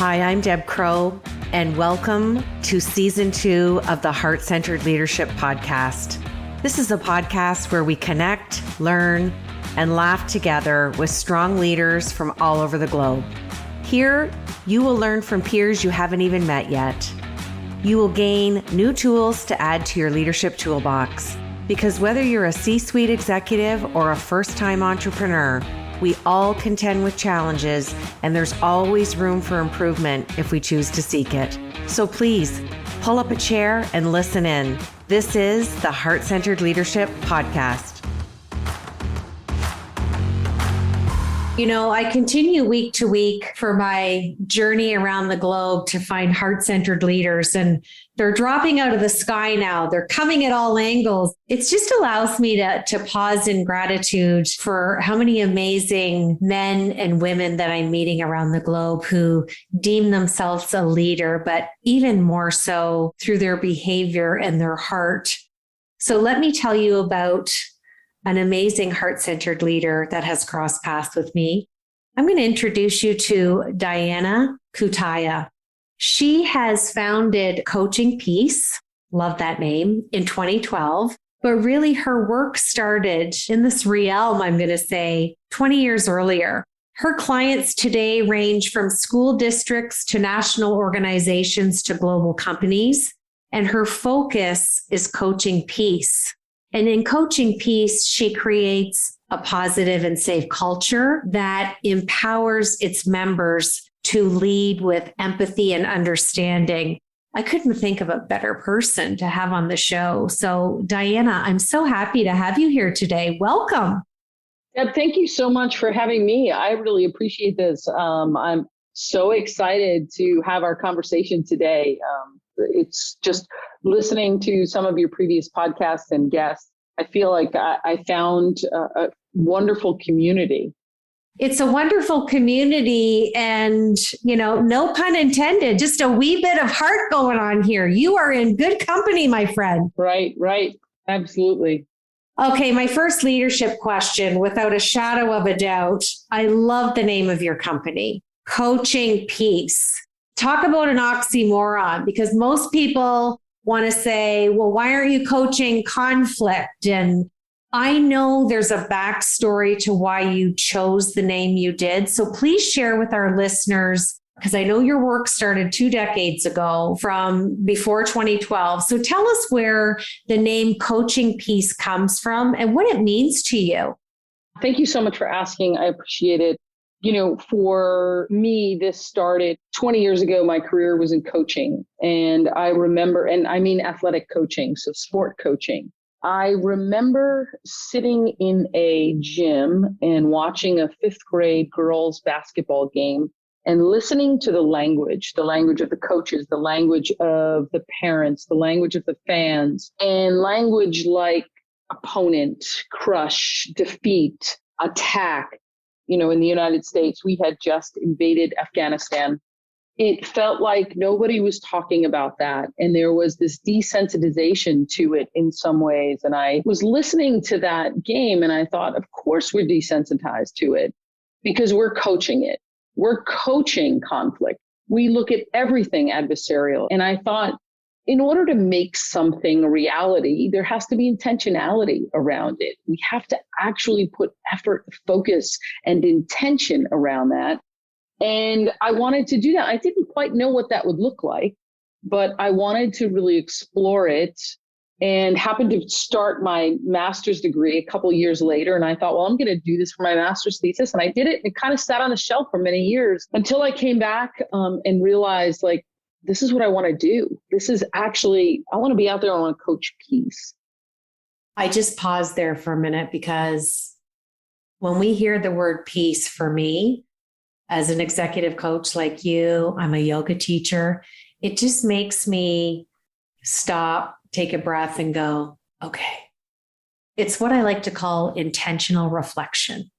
Hi, I'm Deb Crow, and welcome to Season 2 of the Heart-Centered Leadership Podcast. This is a podcast where we connect, learn, and laugh together with strong leaders from all over the globe. Here, you will learn from peers you haven't even met yet. You will gain new tools to add to your leadership toolbox, because whether you're a C-suite executive or a first-time entrepreneur, we all contend with challenges, and there's always room for improvement if we choose to seek it. So please, pull up a chair and listen in. This is the Heart-Centered Leadership Podcast. You know, I continue week to week for my journey around the globe to find heart-centered leaders, and they're dropping out of the sky now. They're coming at all angles. It just allows me to pause in gratitude for how many amazing men and women that I'm meeting around the globe who deem themselves a leader, but even more so through their behavior and their heart. So let me tell you about an amazing heart-centered leader that has crossed paths with me. I'm going to introduce you to Diana Cutaia. She has founded Coaching Peace, love that name, in 2012. But really her work started in this realm, I'm going to say, 20 years earlier. Her clients today range from school districts to national organizations to global companies. And her focus is coaching peace. And in Coaching Peace, she creates a positive and safe culture that empowers its members to lead with empathy and understanding. I couldn't think of a better person to have on the show. So Diana, I'm so happy to have you here today. Welcome. Deb, thank you so much for having me. I really appreciate this. I'm so excited to have our conversation today. It's just listening to some of your previous podcasts and guests. I feel like I found a wonderful community. It's a wonderful community and, you know, no pun intended, just a wee bit of heart going on here. You are in good company, my friend. Right. Absolutely. Okay, my first leadership question, without a shadow of a doubt, I love the name of your company, Coaching Peace. Talk about an oxymoron, because most people want to say, well, why aren't you coaching conflict? And I know there's a backstory to why you chose the name you did. So please share with our listeners, because I know your work started 2 decades ago from before 2012. So tell us where the name Coaching Peace comes from and what it means to you. Thank you so much for asking. I appreciate it. You know, for me, this started 20 years ago. My career was in coaching. And I remember, and I mean athletic coaching, so sport coaching. I remember sitting in a gym and watching a 5th grade girls basketball game and listening to the language of the coaches, the language of the parents, the language of the fans, and language like opponent, crush, defeat, attack. You know, in the United States, we had just invaded Afghanistan. It felt like nobody was talking about that. And there was this desensitization to it in some ways. And I was listening to that game and I thought, of course we're desensitized to it because we're coaching it. We're coaching conflict. We look at everything adversarial. And I thought, in order to make something a reality, there has to be intentionality around it. We have to actually put effort, focus, and intention around that. And I wanted to do that. I didn't quite know what that would look like, but I wanted to really explore it and happened to start my master's degree a couple of years later. And I thought, well, I'm going to do this for my master's thesis. And I did it. And it kind of sat on the shelf for many years until I came back and realized, like, this is what I want to do. This is actually, I want to be out there. I want to coach peace. I just paused there for a minute because when we hear the word peace, for me, as an executive coach like you, I'm a yoga teacher, it just makes me stop, take a breath and go, okay. It's what I like to call intentional reflection.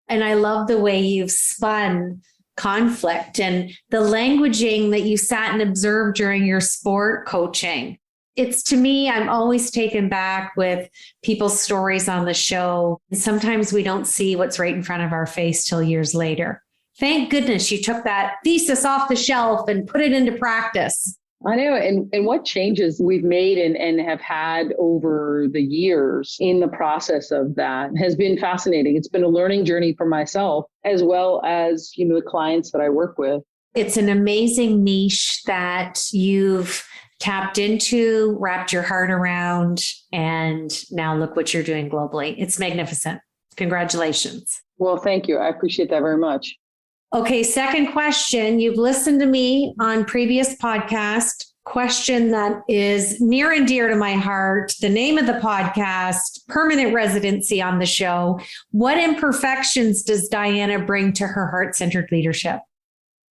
And I love the way you've spun conflict and the languaging that you sat and observed during your sport coaching. It's, to me, I'm always taken back with people's stories on the show. Sometimes we don't see what's right in front of our face till years later. Thank goodness you took that thesis off the shelf and put it into practice. I know. And what changes we've made and have had over the years in the process of that has been fascinating. It's been a learning journey for myself, as well as, the clients that I work with. It's an amazing niche that you've tapped into, wrapped your heart around, and now look what you're doing globally. It's magnificent. Congratulations. Well, thank you. I appreciate that very much. Okay, second question. You've listened to me on previous podcast. Question that is near and dear to my heart. The name of the podcast, permanent residency on the show. What imperfections does Diana bring to her heart-centered leadership?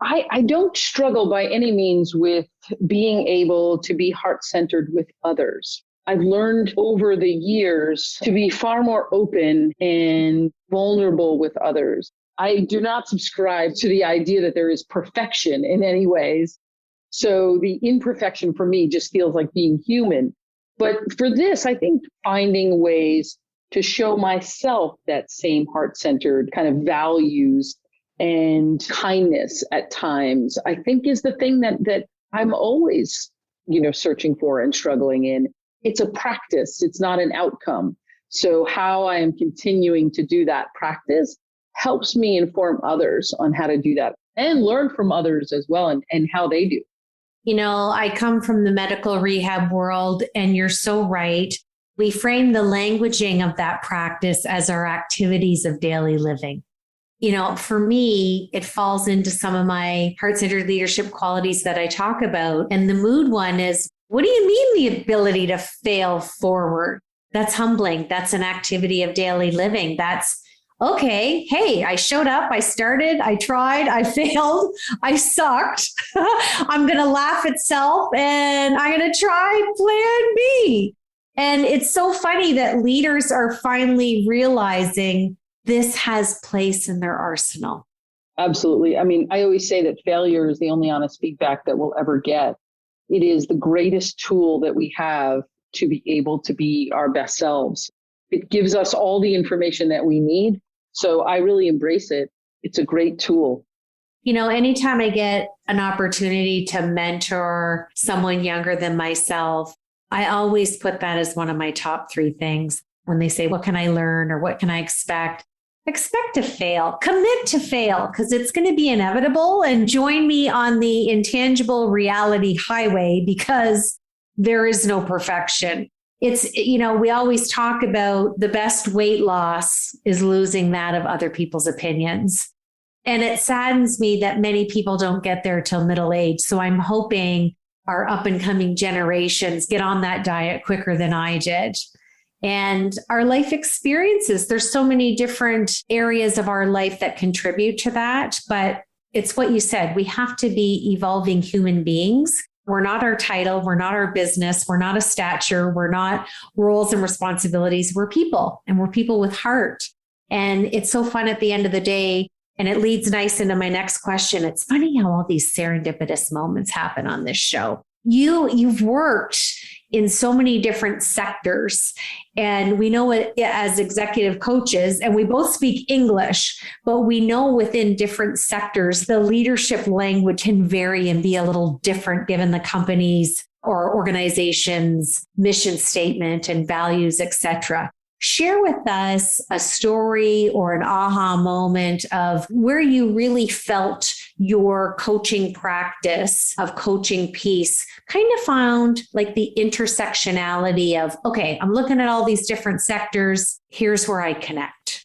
I don't struggle by any means with being able to be heart-centered with others. I've learned over the years to be far more open and vulnerable with others. I do not subscribe to the idea that there is perfection in any ways. So the imperfection for me just feels like being human. But for this, I think finding ways to show myself that same heart-centered kind of values and kindness at times, I think is the thing that I'm always, searching for and struggling in. It's a practice. It's not an outcome. So how I am continuing to do that practice helps me inform others on how to do that and learn from others as well and how they do. I come from the medical rehab world, and you're so right. We frame the languaging of that practice as our activities of daily living. For me, it falls into some of my heart-centered leadership qualities that I talk about. And the mood one is, what do you mean the ability to fail forward? That's humbling. That's an activity of daily living. That's okay. Hey, I showed up. I started. I tried. I failed. I sucked. I'm going to laugh at self and I'm going to try plan B. And it's so funny that leaders are finally realizing this has place in their arsenal. Absolutely. I mean, I always say that failure is the only honest feedback that we'll ever get. It is the greatest tool that we have to be able to be our best selves. It gives us all the information that we need. So I really embrace it. It's a great tool. Anytime I get an opportunity to mentor someone younger than myself, I always put that as one of my top 3 things. When they say, what can I learn or what can I expect? Expect to fail, commit to fail, because it's going to be inevitable, and join me on the intangible reality highway, because there is no perfection. It's, we always talk about the best weight loss is losing that of other people's opinions. And it saddens me that many people don't get there till middle age. So I'm hoping our up and coming generations get on that diet quicker than I did. And our life experiences, there's so many different areas of our life that contribute to that. But it's what you said, we have to be evolving human beings. We're not our title. We're not our business. We're not a stature. We're not roles and responsibilities. We're people, and we're people with heart. And it's so fun at the end of the day. And it leads nice into my next question. It's funny how all these serendipitous moments happen on this show. You've worked in so many different sectors, and we know it as executive coaches, and we both speak English, but we know within different sectors, the leadership language can vary and be a little different given the company's or organization's mission statement and values, etc. Share with us a story or an aha moment of where you really felt your coaching practice of coaching piece kind of found like the intersectionality of, okay, I'm looking at all these different sectors. Here's where I connect.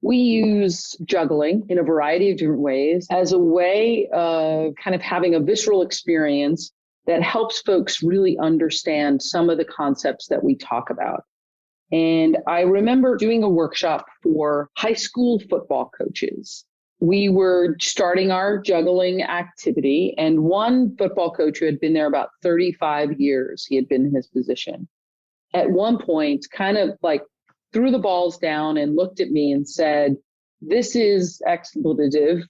We use juggling in a variety of different ways as a way of kind of having a visceral experience that helps folks really understand some of the concepts that we talk about. And I remember doing a workshop for high school football coaches. We were starting our juggling activity, and one football coach who had been there about 35 years, he had been in his position, at one point kind of like threw the balls down and looked at me and said, this is expletive,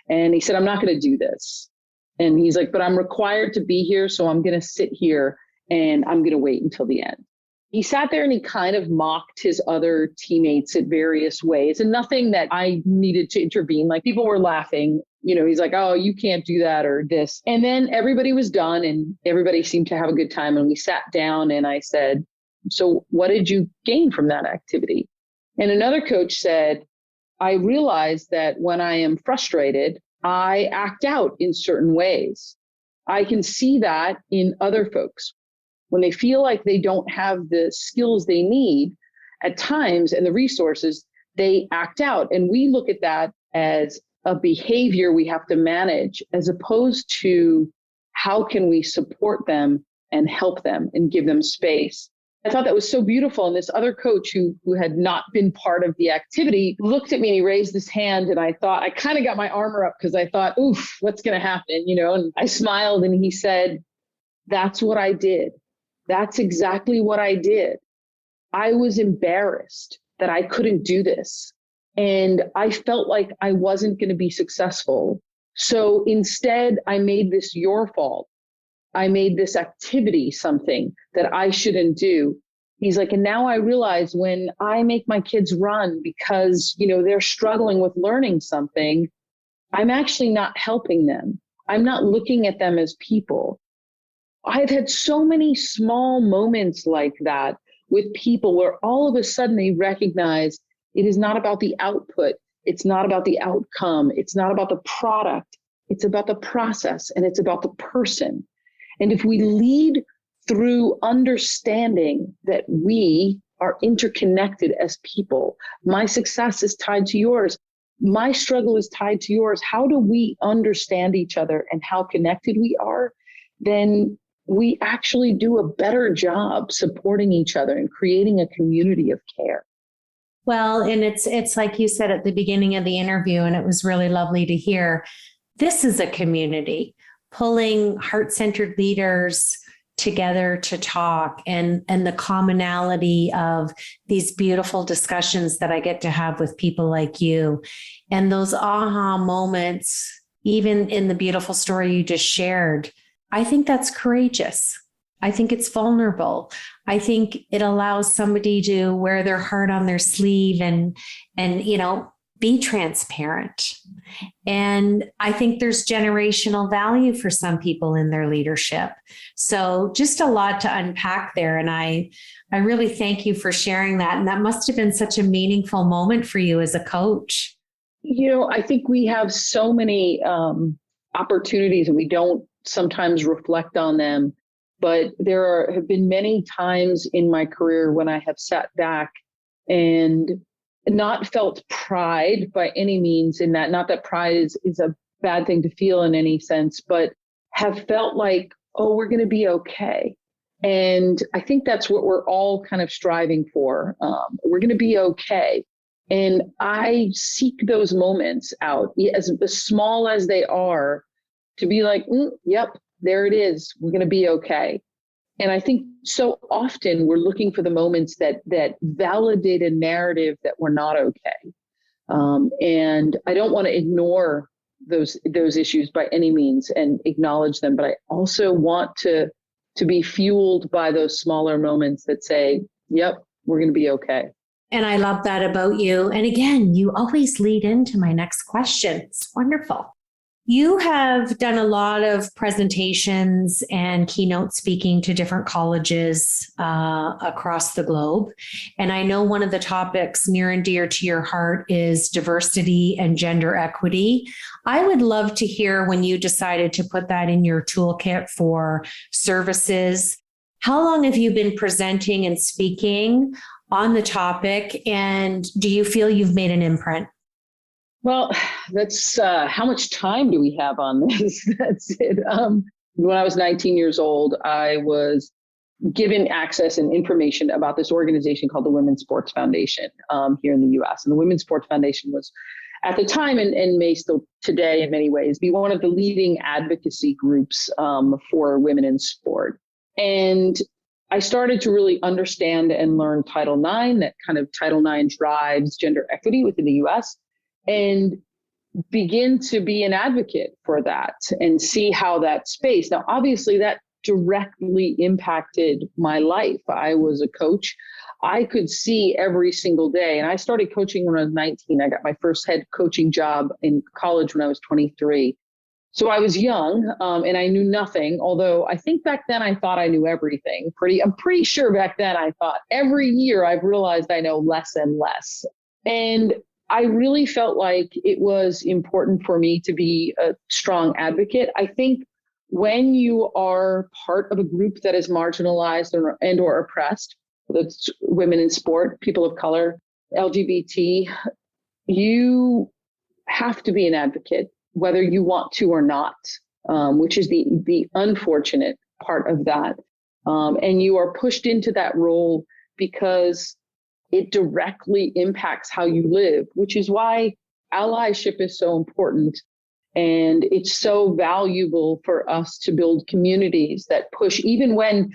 and he said, I'm not going to do this. And he's like, but I'm required to be here, so I'm going to sit here and I'm going to wait until the end. he sat there and he kind of mocked his other teammates in various ways, and nothing that I needed to intervene. Like, people were laughing, he's like, oh, you can't do that or this. And then everybody was done and everybody seemed to have a good time. And we sat down and I said, so what did you gain from that activity? And another coach said, I realized that when I am frustrated, I act out in certain ways. I can see that in other folks. When they feel like they don't have the skills they need at times and the resources, they act out. And we look at that as a behavior we have to manage, as opposed to how can we support them and help them and give them space. I thought that was so beautiful. And this other coach who had not been part of the activity looked at me and he raised his hand. And I thought, I kind of got my armor up because I thought, oof, what's going to happen? And I smiled and he said, that's what I did. That's exactly what I did. I was embarrassed that I couldn't do this. And I felt like I wasn't going to be successful. So instead, I made this your fault. I made this activity something that I shouldn't do. He's like, and now I realize when I make my kids run because, they're struggling with learning something, I'm actually not helping them. I'm not looking at them as people. I've had so many small moments like that with people where all of a sudden they recognize it is not about the output. It's not about the outcome. It's not about the product. It's about the process and it's about the person. And if we lead through understanding that we are interconnected as people, my success is tied to yours, my struggle is tied to yours. How do we understand each other and how connected we are? Then we actually do a better job supporting each other and creating a community of care. Well, and it's like you said at the beginning of the interview, and it was really lovely to hear. This is a community pulling heart-centered leaders together to talk, and the commonality of these beautiful discussions that I get to have with people like you, and those aha moments, even in the beautiful story you just shared. I think that's courageous. I think it's vulnerable. I think it allows somebody to wear their heart on their sleeve and be transparent. And I think there's generational value for some people in their leadership. So just a lot to unpack there. And I really thank you for sharing that. And that must have been such a meaningful moment for you as a coach. I think we have so many opportunities and we don't sometimes reflect on them. But there have been many times in my career when I have sat back and not felt pride by any means in that, not that pride is a bad thing to feel in any sense, but have felt like, oh, we're going to be okay. And I think that's what we're all kind of striving for. We're going to be okay. And I seek those moments out, as small as they are, to be like, yep, there it is. We're going to be okay. And I think so often we're looking for the moments that validate a narrative that we're not okay. And I don't want to ignore those issues by any means and acknowledge them, but I also want to be fueled by those smaller moments that say, yep, we're going to be okay. And I love that about you. And again, you always lead into my next question. It's wonderful. You have done a lot of presentations and keynote speaking to different colleges across the globe. And I know one of the topics near and dear to your heart is diversity and gender equity. I would love to hear when you decided to put that in your toolkit for services. How long have you been presenting and speaking on the topic? And do you feel you've made an imprint? Well, that's how much time do we have on this? That's it. When I was 19 years old, I was given access and information about this organization called the Women's Sports Foundation here in the U.S. And the Women's Sports Foundation was, at the time and may still today in many ways, be one of the leading advocacy groups for women in sport. And I started to really understand and learn Title IX, that kind of Title IX drives gender equity within the U.S., and begin to be an advocate for that and see how that space. Now, obviously, that directly impacted my life. I was a coach. I could see every single day. And I started coaching when I was 19. I got my first head coaching job in college when I was 23. So I was young and I knew nothing, although I think back then I thought I knew everything. I'm pretty sure back then I thought every year I've realized I know less and less. And I really felt like it was important for me to be a strong advocate. I think when you are part of a group that is marginalized or oppressed, that's women in sport, people of color, LGBT, you have to be an advocate, whether you want to or not, which is the unfortunate part of that. And you are pushed into that role because it directly impacts how you live, which is why allyship is so important. And it's so valuable for us to build communities that push, even when,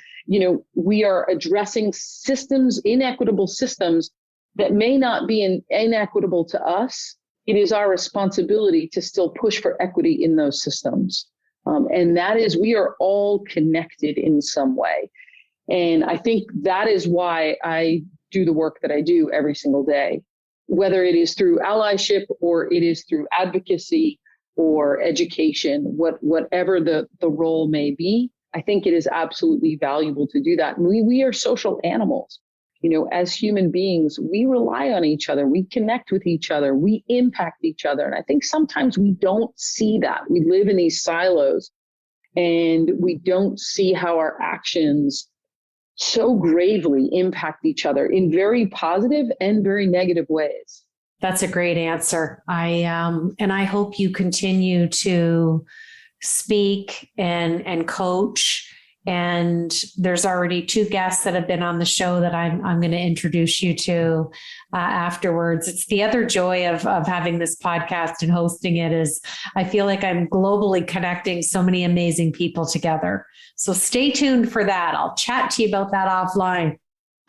we are addressing systems, inequitable systems that may not be inequitable to us. It is our responsibility to still push for equity in those systems. And that is, we are all connected in some way. And I think that is why I do the work that I do every single day, whether it is through allyship or it is through advocacy or education, whatever the role may be. I think it is absolutely valuable to do that. And we are social animals. As human beings, we rely on each other. We connect with each other. We impact each other. And I think sometimes we don't see that. We live in these silos and we don't see how our actions so gravely impact each other in very positive and very negative ways. That's a great answer. I hope you continue to speak and coach. And there's already 2 guests that have been on the show that I'm going to introduce you to afterwards. It's the other joy of having this podcast and hosting it is I feel like I'm globally connecting so many amazing people together. So stay tuned for that. I'll chat to you about that offline.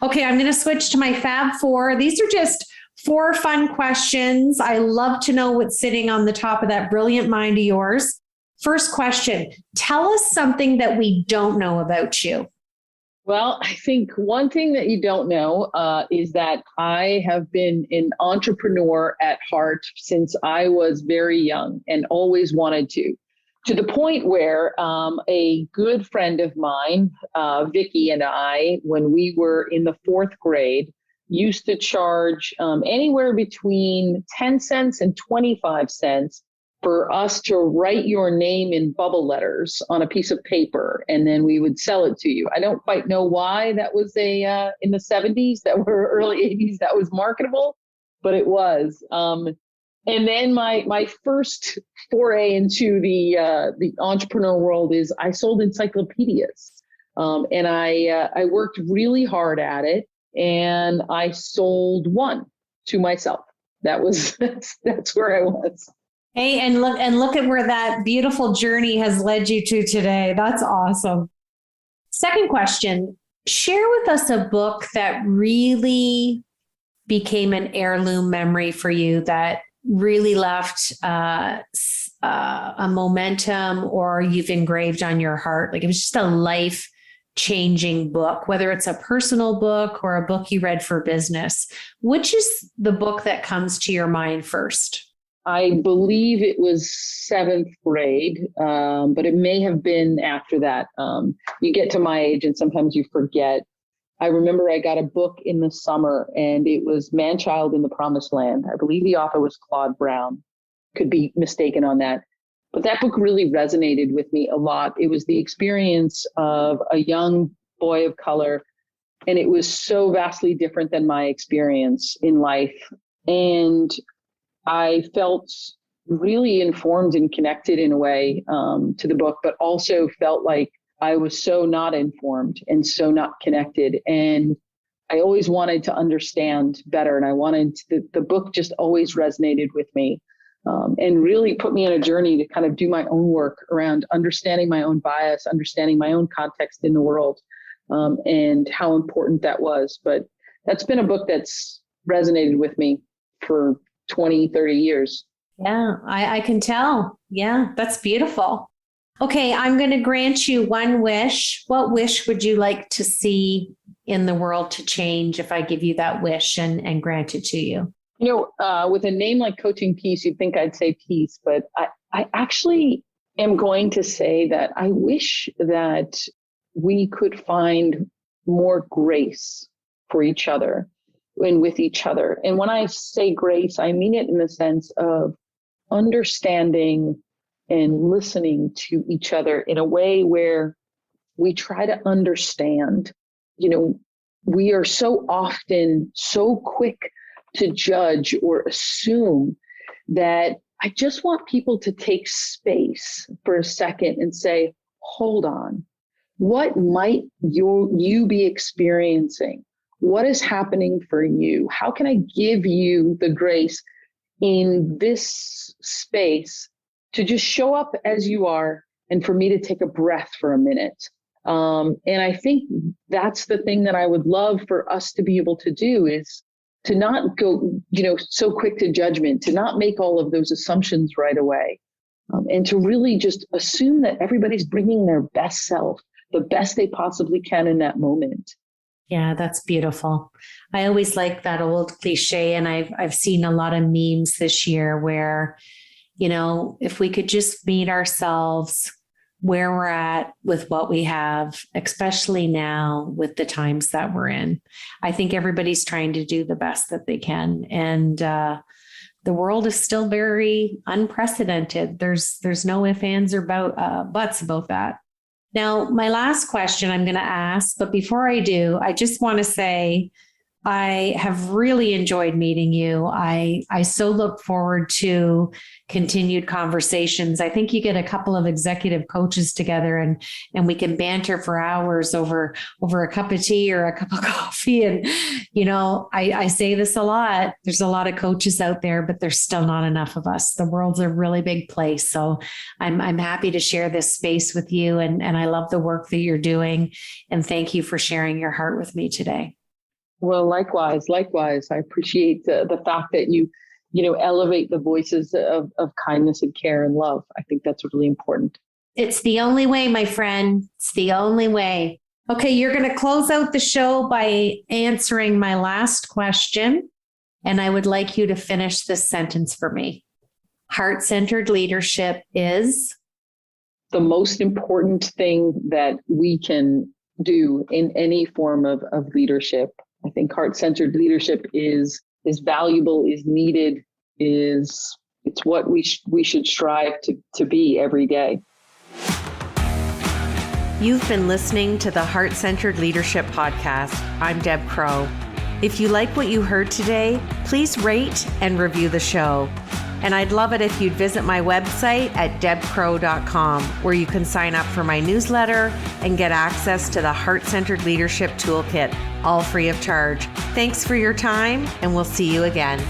Okay, I'm going to switch to my Fab 4. These are just 4 fun questions. I love to know what's sitting on the top of that brilliant mind of yours. First question, tell us something that we don't know about you. Well, I think one thing that you don't know is that I have been an entrepreneur at heart since I was very young and always wanted to the point where a good friend of mine, Vicky, and I, when we were in the 4th grade, used to charge anywhere between 10 cents and 25 cents for us to write your name in bubble letters on a piece of paper, and then we would sell it to you. I don't quite know why that was in the 70s, that were early 80s, that was marketable, but it was. And then my first foray into the entrepreneur world is I sold encyclopedias, and I worked really hard at it, and I sold one to myself. That's where I was. Hey, and look at where that beautiful journey has led you to today. That's awesome. Second question, share with us a book that really became an heirloom memory for you that really left a momentum or you've engraved on your heart. Like it was just a life-changing book, whether it's a personal book or a book you read for business. Which is the book that comes to your mind first? I believe it was 7th grade, but it may have been after that. You get to my age and sometimes you forget. I remember I got a book in the summer and it was Man-Child in the Promised Land. I believe the author was Claude Brown. Could be mistaken on that. But that book really resonated with me a lot. It was the experience of a young boy of color, and it was so vastly different than my experience in life. And I felt really informed and connected in a way to the book, but also felt like I was so not informed and so not connected. And I always wanted to understand better. And I wanted the book just always resonated with me and really put me on a journey to kind of do my own work around understanding my own bias, understanding my own context in the world, and how important that was. But that's been a book that's resonated with me for 20, 30 years. Yeah, I can tell. Yeah, that's beautiful. Okay, I'm going to grant you one wish. What wish would you like to see in the world to change if I give you that wish and grant it to you? With a name like Coaching Peace, you'd think I'd say peace, but I actually am going to say that I wish that we could find more grace for each other and with each other. And when I say grace, I mean it in the sense of understanding and listening to each other in a way where we try to understand. We are so often so quick to judge or assume that I just want people to take space for a second and say, hold on, what might you be experiencing? What is happening for you? How can I give you the grace in this space to just show up as you are and for me to take a breath for a minute? And I think that's the thing that I would love for us to be able to do, is to not go, so quick to judgment, to not make all of those assumptions right away, and to really just assume that everybody's bringing their best self, the best they possibly can in that moment. Yeah, that's beautiful. I always like that old cliche, and I've seen a lot of memes this year where, if we could just meet ourselves where we're at with what we have, especially now with the times that we're in. I think everybody's trying to do the best that they can. And the world is still very unprecedented. There's no ifs, ands, or buts about that. Now, my last question I'm going to ask, but before I do, I just want to say I have really enjoyed meeting you. I so look forward to continued conversations. I think you get a couple of executive coaches together and we can banter for hours over a cup of tea or a cup of coffee. And, I say this a lot. There's a lot of coaches out there, but there's still not enough of us. The world's a really big place. So I'm happy to share this space with you. And I love the work that you're doing. And thank you for sharing your heart with me today. Well, likewise. I appreciate the fact that you elevate the voices of kindness and care and love. I think that's really important. It's the only way, my friend. It's the only way. Okay, you're going to close out the show by answering my last question. And I would like you to finish this sentence for me. Heart-centered leadership is the most important thing that we can do in any form of leadership. I think heart-centered leadership is valuable, is needed, it's what we should strive to be every day. You've been listening to the Heart-Centered Leadership Podcast. I'm Deb Crow. If you like what you heard today, please rate and review the show. And I'd love it if you'd visit my website at debcrow.com, where you can sign up for my newsletter and get access to the Heart-Centered Leadership Toolkit, all free of charge. Thanks for your time, and we'll see you again.